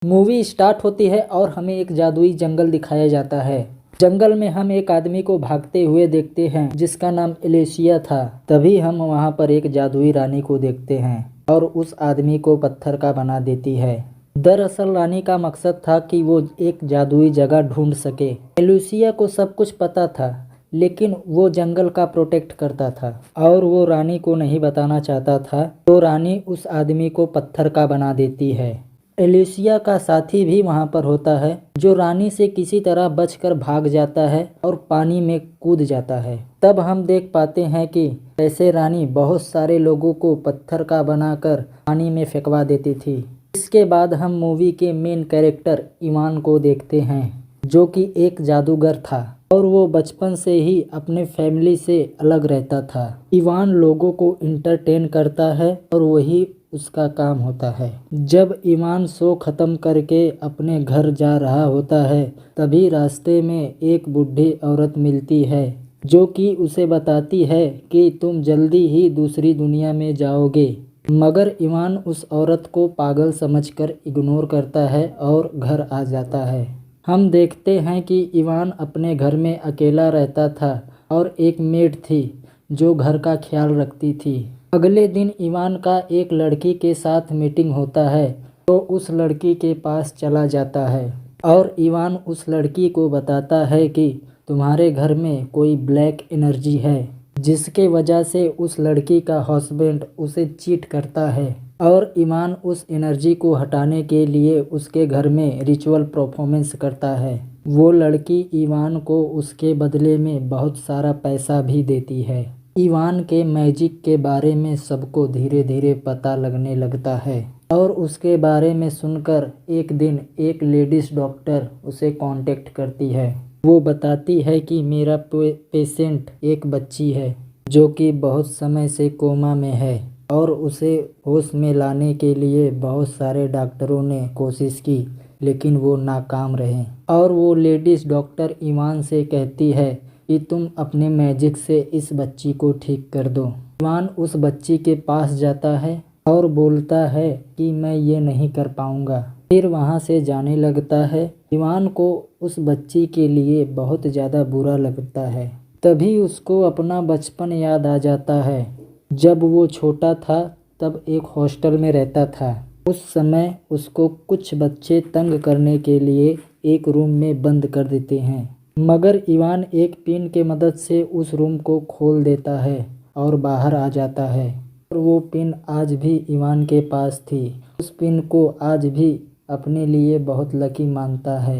Movie start होती है और हमें एक जादुई जंगल दिखाया जाता है। जंगल में हम एक आदमी को भागते हुए देखते हैं जिसका नाम एलिसिया था। तभी हम वहां पर एक जादुई रानी को देखते हैं और उस आदमी को पत्थर का बना देती है। दरअसल रानी का मकसद था कि वो एक जादुई जगह ढूंढ सके। एलिसिया को सब कुछ पता था, लेकिन वो जंगल का प्रोटेक्ट करता था और वो रानी को नहीं बताना चाहता था, तो रानी उस आदमी को पत्थर का बना देती है। एलिसिया का साथी भी वहां पर होता है जो रानी से किसी तरह बचकर भाग जाता है और पानी में कूद जाता है। तब हम देख पाते हैं कि कैसे रानी बहुत सारे लोगों को पत्थर का बनाकर पानी में फेंकवा देती थी। इसके बाद हम मूवी के मेन कैरेक्टर इवान को देखते हैं, जो कि एक जादूगर था और वो बचपन से ही अपने फैमिली से अलग रहता था। इवान लोगों को इंटरटेन करता है और वही उसका काम होता है। जब इवान शो खत्म करके अपने घर जा रहा होता है, तभी रास्ते में एक बूढ़ी औरत मिलती है जो कि उसे बताती है कि तुम जल्दी ही दूसरी दुनिया में जाओगे। मगर इवान उस औरत को पागल समझकर इग्नोर करता है और घर आ जाता है। हम देखते हैं कि इवान अपने घर में अकेला रहता था और एक मेड थी जो घर का ख्याल रखती थी। अगले दिन इवान का एक लड़की के साथ मीटिंग होता है, तो उस लड़की के पास चला जाता है और इवान उस लड़की को बताता है कि तुम्हारे घर में कोई ब्लैक एनर्जी है, जिसके वजह से उस लड़की का हस्बैंड उसे चीट करता है और इवान उस एनर्जी को हटाने के लिए उसके घर में रिचुअल परफॉर्मेंस करता है। वो लड़की इवान को उसके बदले में बहुत सारा पैसा भी देती है। इवान के मैजिक के बारे में सबको धीरे धीरे पता लगने लगता है और उसके बारे में सुनकर एक दिन एक लेडीज डॉक्टर उसे कांटेक्ट करती है। वो बताती है कि मेरा पेशेंट एक बच्ची है जो कि बहुत समय से कोमा में है और उसे होश में लाने के लिए बहुत सारे डॉक्टरों ने कोशिश की, लेकिन वो नाकाम रहे। और वो लेडीज डॉक्टर इवान से कहती है कि तुम अपने मैजिक से इस बच्ची को ठीक कर दो। इवान उस बच्ची के पास जाता है और बोलता है कि मैं ये नहीं कर पाऊंगा। फिर वहाँ से जाने लगता है। इवान को उस बच्ची के लिए बहुत ज़्यादा बुरा लगता है। तभी उसको अपना बचपन याद आ जाता है। जब वो छोटा था तब एक हॉस्टल में रहता था। उस समय उसको कुछ बच्चे तंग करने के लिए एक रूम में बंद कर देते हैं, मगर इवान एक पिन के मदद से उस रूम को खोल देता है और बाहर आ जाता है। और वो पिन आज भी इवान के पास थी। उस पिन को आज भी अपने लिए बहुत लकी मानता है।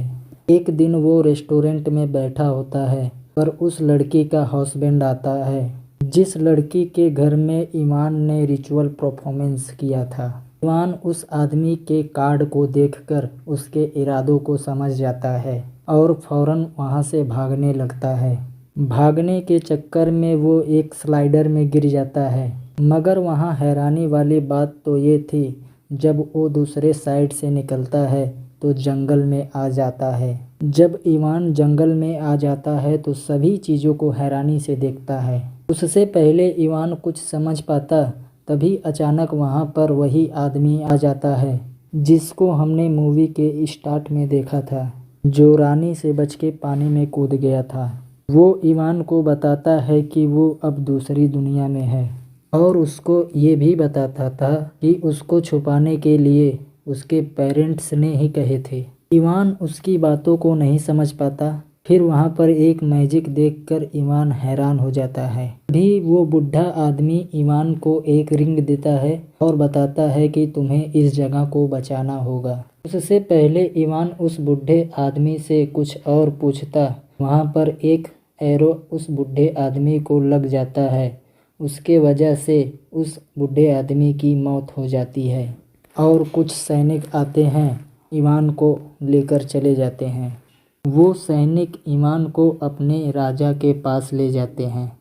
एक दिन वो रेस्टोरेंट में बैठा होता है पर उस लड़की का हस्बैंड आता है, जिस लड़की के घर में इवान ने रिचुअल परफॉर्मेंस किया था। इवान उस आदमी के कार्ड को देखकर उसके इरादों को समझ जाता है और फौरन वहां से भागने लगता है। भागने के चक्कर में वो एक स्लाइडर में गिर जाता है, मगर वहां हैरानी वाली बात तो ये थी, जब वो दूसरे साइड से निकलता है तो जंगल में आ जाता है। जब इवान जंगल में आ जाता है तो सभी चीज़ों को हैरानी से देखता है। उससे पहले इवान कुछ समझ पाता, तभी अचानक वहां पर वही आदमी आ जाता है जिसको हमने मूवी के स्टार्ट में देखा था, जो रानी से बच के पानी में कूद गया था। वो इवान को बताता है कि वो अब दूसरी दुनिया में है और उसको ये भी बताता था कि उसको छुपाने के लिए उसके पेरेंट्स ने ही कहे थे। इवान उसकी बातों को नहीं समझ पाता। फिर वहाँ पर एक मैजिक देखकर इवान हैरान हो जाता है। भी वो बुढ़ा आदमी इवान को एक रिंग देता है और बताता है कि तुम्हें इस जगह को बचाना होगा। उससे पहले इवान उस बुढ़े आदमी से कुछ और पूछता, वहाँ पर एक एरो उस बुढ़े आदमी को लग जाता है। उसके वजह से उस बुढ़े आदमी की मौत हो जाती है और कुछ सैनिक आते हैं, इवान को लेकर चले जाते हैं। वो सैनिक इवान को अपने राजा के पास ले जाते हैं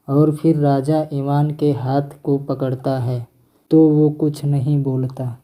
और फिर राजा इवान के हाथ को पकड़ता है तो वो कुछ नहीं बोलता।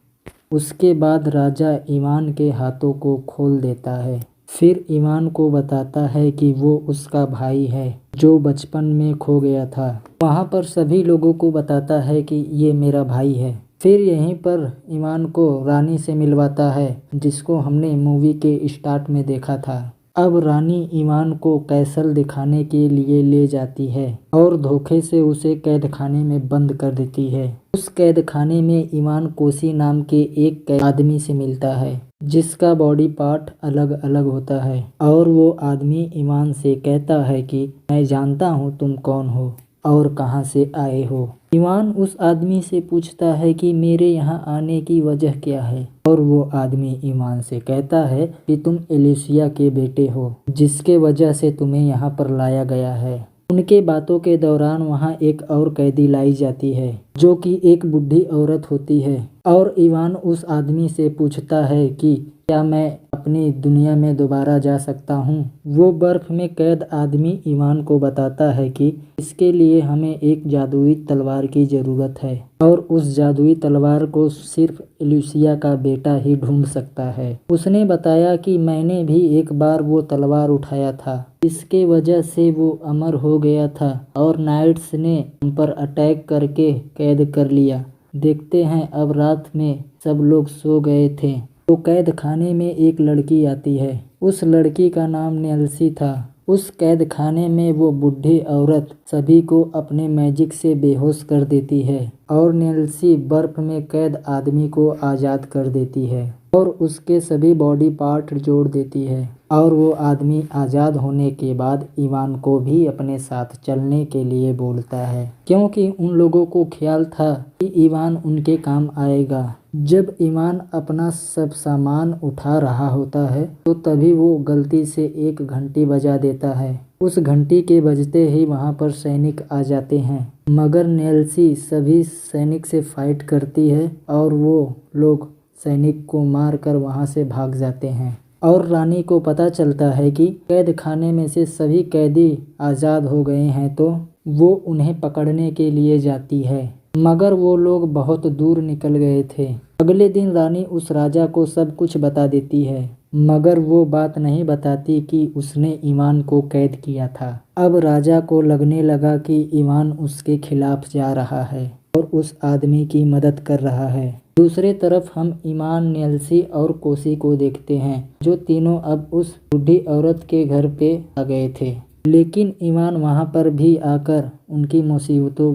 उसके बाद राजा इवान के हाथों को खोल देता है। फिर इवान को बताता है कि वो उसका भाई है जो बचपन में खो गया था। वहाँ पर सभी लोगों को बताता है कि ये मेरा भाई है। फिर यहीं पर ईमान को रानी से मिलवाता है, जिसको हमने मूवी के स्टार्ट में देखा था। अब रानी ईमान को कैसल दिखाने के लिए ले जाती है और धोखे से उसे कैद खाने में बंद कर देती है। उस कैद खाने में ईमान कोसी नाम के एक आदमी से मिलता है, जिसका बॉडी पार्ट अलग अलग होता है। और वो आदमी ईमान से कहता है कि मैं जानता हूँ तुम कौन हो और कहाँ से आए हो। ईमान उस आदमी से पूछता है कि मेरे यहाँ आने की वजह क्या है, और वो आदमी ईमान से कहता है कि तुम एलिसिया के बेटे हो, जिसके वजह से तुम्हें यहाँ पर लाया गया है। उनके बातों के दौरान वहाँ एक और कैदी लाई जाती है, जो कि एक बूढ़ी औरत होती है। और ईवान उस आदमी से पूछता है कि क्या मैं अपनी दुनिया में दोबारा जा सकता हूँ। वो बर्फ में कैद आदमी ईवान को बताता है कि इसके लिए हमें एक जादुई तलवार की ज़रूरत है, और उस जादुई तलवार को सिर्फ एलिसिया का बेटा ही ढूंढ सकता है। उसने बताया कि मैंने भी एक बार वो तलवार उठाया था, इसके वजह से वो अमर हो गया था और नाइट्स ने हम पर अटैक करके कैद कर लिया। देखते हैं अब रात में सब लोग सो गए थे तो कैद खाने में एक लड़की आती है। उस लड़की का नाम नेल्सी था। उस कैद खाने में वो बूढ़ी औरत सभी को अपने मैजिक से बेहोश कर देती है, और नेल्सी बर्फ में कैद आदमी को आज़ाद कर देती है और उसके सभी बॉडी पार्ट जोड़ देती है। और वो आदमी आज़ाद होने के बाद ईवान को भी अपने साथ चलने के लिए बोलता है, क्योंकि उन लोगों को ख्याल था कि ईवान उनके काम आएगा। जब ईवान अपना सब सामान उठा रहा होता है तो तभी वो गलती से एक घंटी बजा देता है। उस घंटी के बजते ही वहाँ पर सैनिक आ जाते हैं, मगर नेल्सी सभी सैनिक से फाइट करती है और वो लोग सैनिक को मारकर वहाँ से भाग जाते हैं। और रानी को पता चलता है कि कैद खाने में से सभी कैदी आज़ाद हो गए हैं, तो वो उन्हें पकड़ने के लिए जाती है, मगर वो लोग बहुत दूर निकल गए थे। अगले दिन रानी उस राजा को सब कुछ बता देती है, मगर वो बात नहीं बताती कि उसने ईवान को कैद किया था। अब राजा को लगने लगा कि ईवान उसके खिलाफ जा रहा है और उस आदमी की मदद कर रहा है। दूसरे तरफ हम ईमान, नेल्सी और कोसी को देखते हैं, जो तीनों अब उस बूढ़ी औरत के घर पे आ गए थे। लेकिन ईमान वहाँ पर भी आकर उनकी मुसीबतों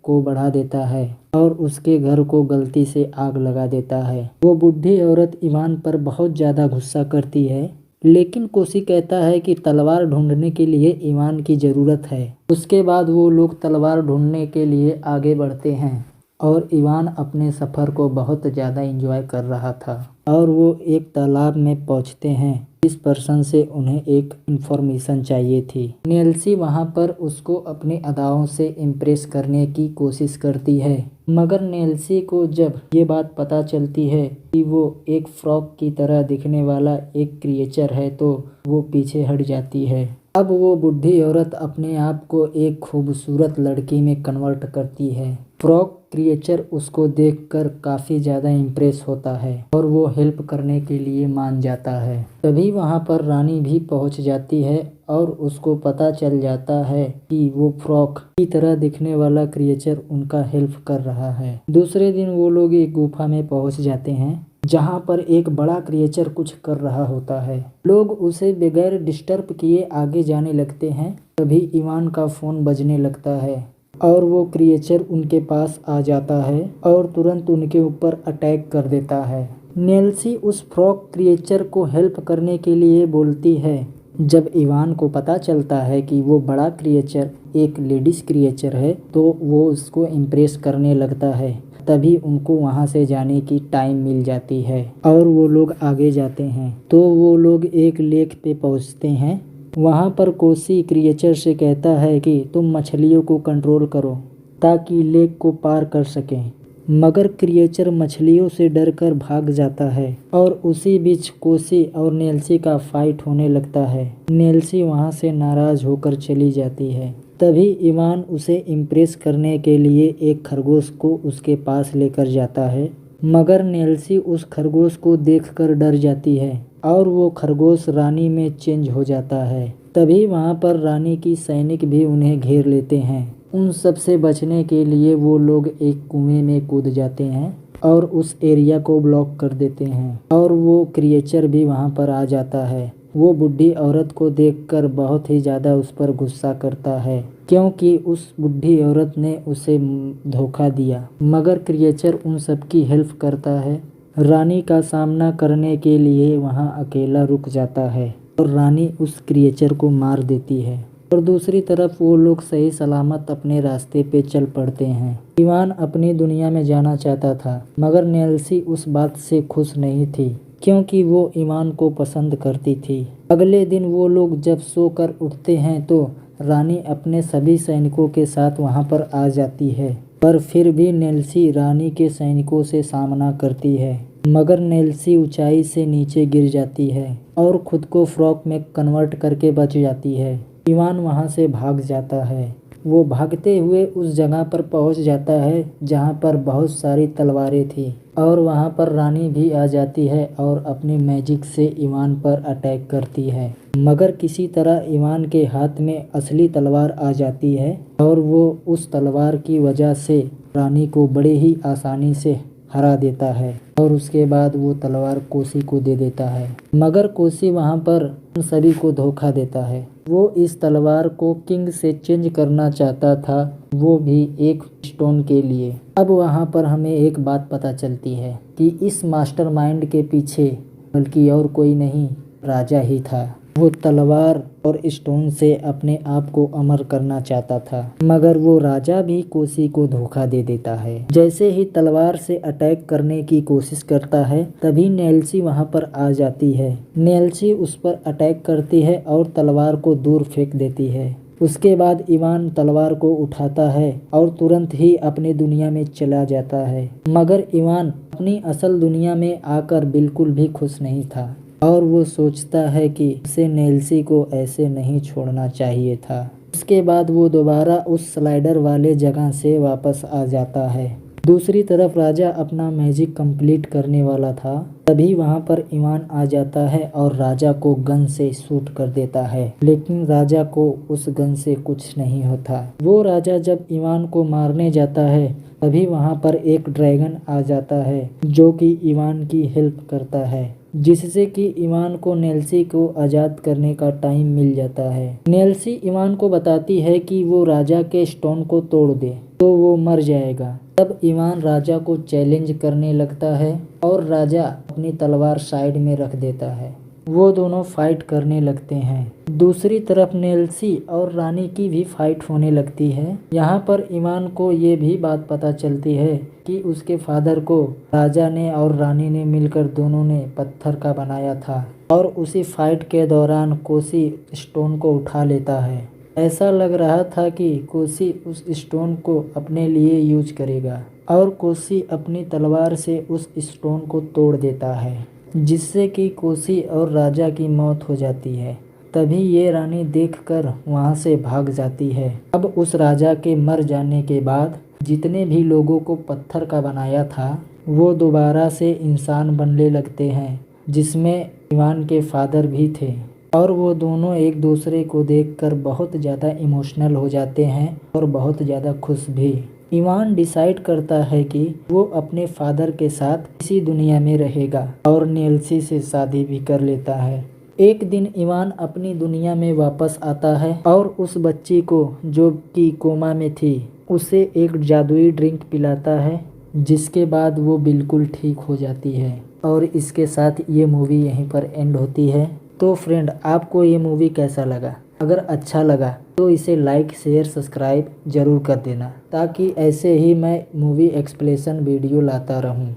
को बढ़ा देता है और उसके घर को गलती से आग लगा देता है। वो बूढ़ी औरत ईमान पर बहुत ज़्यादा गुस्सा करती है, लेकिन कोसी कहता है कि तलवार ढूंढने के लिए ईमान की ज़रूरत है। उसके बाद वो लोग तलवार ढूंढने के लिए आगे बढ़ते हैं और ईवान अपने सफ़र को बहुत ज़्यादा एंजॉय कर रहा था। और वो एक तालाब में पहुंचते हैं, इस पर्सन से उन्हें एक इन्फॉर्मेशन चाहिए थी। नेल्सी वहां पर उसको अपनी अदाओं से इम्प्रेस करने की कोशिश करती है, मगर नेल्सी को जब ये बात पता चलती है कि वो एक फ्रॉग की तरह दिखने वाला एक क्रिएचर है, तो वो पीछे हट जाती है। अब वो बूढ़ी औरत अपने आप को एक खूबसूरत लड़की में कन्वर्ट करती है। फ्रॉग क्रिएचर उसको देखकर काफ़ी ज़्यादा इम्प्रेस होता है और वो हेल्प करने के लिए मान जाता है। तभी वहाँ पर रानी भी पहुँच जाती है और उसको पता चल जाता है कि वो फ्रॉग की तरह दिखने वाला क्रिएचर उनका हेल्प कर रहा है। दूसरे दिन वो लोग एक गुफा में पहुँच जाते हैं, जहाँ पर एक बड़ा क्रिएचर कुछ कर रहा होता है। लोग उसे बगैर डिस्टर्ब किए आगे जाने लगते हैं। तभी ईवान का फ़ोन बजने लगता है और वो क्रिएचर उनके पास आ जाता है और तुरंत उनके ऊपर अटैक कर देता है। नेल्सी उस फ्रॉग क्रिएचर को हेल्प करने के लिए बोलती है। जब ईवान को पता चलता है कि वो बड़ा क्रिएचर एक लेडीज़ क्रिएचर है, तो वो उसको इम्प्रेस करने लगता है। तभी उनको वहाँ से जाने की टाइम मिल जाती है और वो लोग आगे जाते हैं। तो वो लोग एक लेक पे पहुँचते हैं। वहाँ पर कोसी क्रिएचर से कहता है कि तुम मछलियों को कंट्रोल करो ताकि लेक को पार कर सकें, मगर क्रिएचर मछलियों से डरकर भाग जाता है और उसी बीच कोसी और नेल्सी का फाइट होने लगता है। नेल्सी वहाँ से नाराज़ होकर चली जाती है। तभी ईवान उसे इम्प्रेस करने के लिए एक खरगोश को उसके पास लेकर जाता है, मगर नेल्सी उस खरगोश को देखकर डर जाती है और वो खरगोश रानी में चेंज हो जाता है। तभी वहाँ पर रानी की सैनिक भी उन्हें घेर लेते हैं। उन सब से बचने के लिए वो लोग एक कुएं में कूद जाते हैं और उस एरिया को ब्लॉक कर देते हैं और वो क्रिएचर भी वहाँ पर आ जाता है। वो बूढ़ी औरत को देखकर बहुत ही ज़्यादा उस पर गुस्सा करता है क्योंकि उस बूढ़ी औरत ने उसे धोखा दिया, मगर क्रिएचर उन सब की हेल्प करता है। रानी का सामना करने के लिए वहाँ अकेला रुक जाता है और रानी उस क्रिएचर को मार देती है और दूसरी तरफ वो लोग सही सलामत अपने रास्ते पे चल पड़ते हैं। इवान अपनी दुनिया में जाना चाहता था, मगर नेल्सी उस बात से खुश नहीं थी क्योंकि वो इवान को पसंद करती थी। अगले दिन वो लोग जब सोकर उठते हैं तो रानी अपने सभी सैनिकों के साथ वहाँ पर आ जाती है, पर फिर भी नेल्सी रानी के सैनिकों से सामना करती है, मगर नेल्सी ऊंचाई से नीचे गिर जाती है और खुद को फ्रॉक में कन्वर्ट करके बच जाती है। इवान वहाँ से भाग जाता है। वो भागते हुए उस जगह पर पहुँच जाता है जहाँ पर बहुत सारी तलवारें थी और वहाँ पर रानी भी आ जाती है और अपनी मैजिक से इवान पर अटैक करती है, मगर किसी तरह इवान के हाथ में असली तलवार आ जाती है और वो उस तलवार की वजह से रानी को बड़े ही आसानी से हरा देता है और उसके बाद वो तलवार कोसी को दे देता है, मगर कोसी वहाँ पर उन सभी को धोखा देता है। वो इस तलवार को किंग से चेंज करना चाहता था, वो भी एक स्टोन के लिए। अब वहाँ पर हमें एक बात पता चलती है कि इस मास्टरमाइंड के पीछे बल्कि और कोई नहीं, राजा ही था। वो तलवार और स्टोन से अपने आप को अमर करना चाहता था, मगर वो राजा भी कोसी को धोखा दे देता है। जैसे ही तलवार से अटैक करने की कोशिश करता है तभी नेल्सी वहां पर आ जाती है। नेल्सी उस पर अटैक करती है और तलवार को दूर फेंक देती है। उसके बाद इवान तलवार को उठाता है और तुरंत ही अपनी दुनिया में चला जाता है, मगर इवान अपनी असल दुनिया में आकर बिल्कुल भी खुश नहीं था और वो सोचता है कि उसे नेल्सी को ऐसे नहीं छोड़ना चाहिए था। उसके बाद वो दोबारा उस स्लाइडर वाले जगह से वापस आ जाता है। दूसरी तरफ राजा अपना मैजिक कंप्लीट करने वाला था, तभी वहाँ पर इवान आ जाता है और राजा को गन से शूट कर देता है, लेकिन राजा को उस गन से कुछ नहीं होता। वो राजा जब इवान को मारने जाता है तभी वहाँ पर एक ड्रैगन आ जाता है जो कि इवान की हेल्प करता है, जिससे कि इवान को नेल्सी को आज़ाद करने का टाइम मिल जाता है। नेल्सी इवान को बताती है कि वो राजा के स्टोन को तोड़ दे तो वो मर जाएगा। तब इवान राजा को चैलेंज करने लगता है और राजा अपनी तलवार साइड में रख देता है। वो दोनों फाइट करने लगते हैं। दूसरी तरफ नेल्सी और रानी की भी फाइट होने लगती है। यहाँ पर इवान को ये भी बात पता चलती है कि उसके फादर को राजा ने और रानी ने मिलकर दोनों ने पत्थर का बनाया था और उसी फाइट के दौरान कोसी स्टोन को उठा लेता है। ऐसा लग रहा था कि कोसी उस स्टोन को अपने लिए यूज करेगा और कोसी अपनी तलवार से उस स्टोन को तोड़ देता है, जिससे कि कोसी और राजा की मौत हो जाती है। तभी ये रानी देखकर वहाँ से भाग जाती है। अब उस राजा के मर जाने के बाद जितने भी लोगों को पत्थर का बनाया था वो दोबारा से इंसान बनने लगते हैं, जिसमें इवान के फादर भी थे और वो दोनों एक दूसरे को देखकर बहुत ज़्यादा इमोशनल हो जाते हैं और बहुत ज़्यादा खुश भी। इवान डिसाइड करता है कि वो अपने फादर के साथ इसी दुनिया में रहेगा और नेल्सी से शादी भी कर लेता है। एक दिन इवान अपनी दुनिया में वापस आता है और उस बच्ची को जो कि कोमा में थी उसे एक जादुई ड्रिंक पिलाता है, जिसके बाद वो बिल्कुल ठीक हो जाती है। और इसके साथ ये मूवी यहीं पर एंड होती है। तो फ्रेंड, आपको ये मूवी कैसा लगा? अगर अच्छा लगा तो इसे लाइक शेयर सब्सक्राइब ज़रूर कर देना, ताकि ऐसे ही मैं मूवी एक्सप्लेनेशन वीडियो लाता रहूं।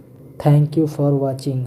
Thank you for watching.